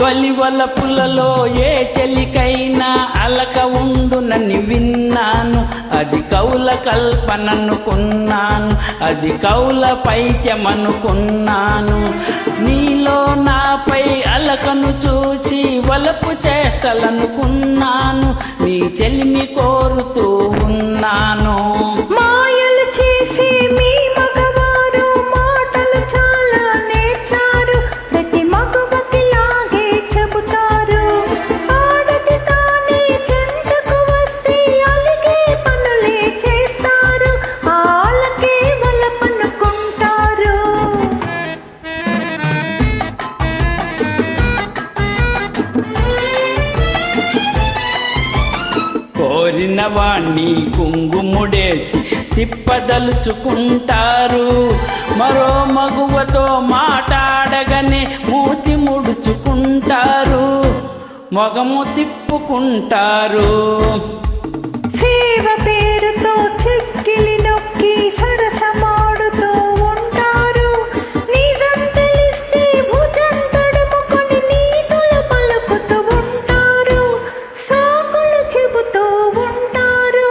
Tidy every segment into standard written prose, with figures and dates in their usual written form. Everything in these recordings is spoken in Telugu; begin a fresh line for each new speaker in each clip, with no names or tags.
తొలి వలపులలో ఏ చెలికైనా అలక ఉండునని విన్నాను. అది కౌల కల్పననుకున్నాను, అది కౌల పైత్యమనుకున్నాను. నీలో నాపై అలకను చూసి వలపు చేష్టలనుకున్నాను. నీ చెలిమి కోరుతూ ఉన్నాను.
మాయలు చేసి మీ మగవారు మాటలు చాలా నేర్చారు. ప్రతి మగవకి లాగే చెబుతారు. ఆడది తానే చెంతకు వస్తే అలిగే పనులే చేస్తారు. ఆలకే వలపనుకుంటారు.
కోరిన వాణ్ణి కుంగుముడేసి తిప్పదలుచుకుంటారు. మరో మగువతో మాట్లాడగానే మూతి ముడుచుకుంటారు, మొగము తిప్పుకుంటారు.
సేవ పేరుతో చెక్కిలి నొక్కి సరసమాడుతూ ఉంటారు. నిజం తెలిస్తే భుజం తడుముకొని నీతులు పలుకుతూ ఉంటారు. సాకులు చెబుతూ ఉంటారు.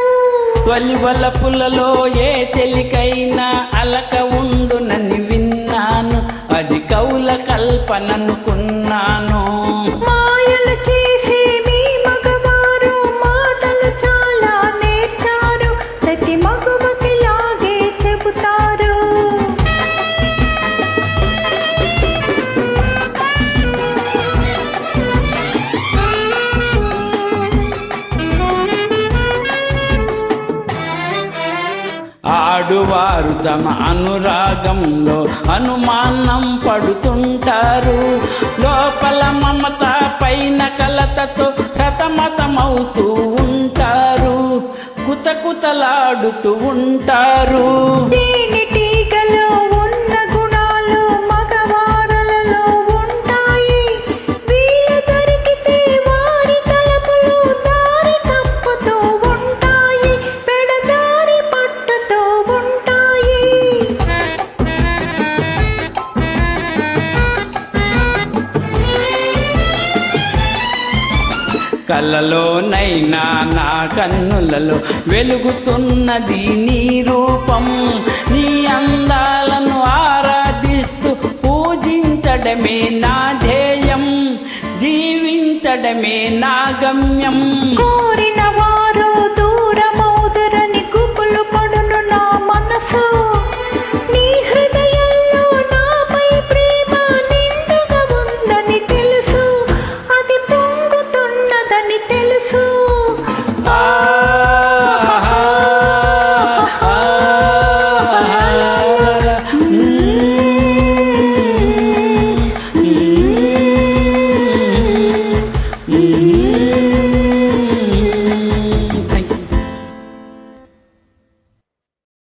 తొలి వలపులలో ఏ చెలికైనా అలక ఉండునని విన్నాను. అది కౌల కల్పననుకున్నాను.
మాయలు చేసి మీ మగవారు మాటలు చాలా నేర్చారు. ప్రతి మగవకి లాగే చెబుతారు.
ఆడువారు తమ అనురాగంలో అనుమానం పడుతుంటారు. లోపల మమత పైన కలతతో సతమతమవుతూ ఉంటారు, కుతకుతలాడుతూ ఉంటారు.
తేనెటీగలో ఉన్న గుణాలు మగవారలలో ఉంటాయి. వీలు దొరికితే వారి తలపులు దారి తప్పుతూ ఉంటాయి, పెడదారి పట్టుతూ ఉంటాయి.
కలలోనైనా నా కన్నులలో వెలుగుతున్నది నీ రూపం. నీ అందాలను ఆరాధిస్తూ పూజించడమే నా ధ్యేయం, జీవించడమే నా గమ్యం.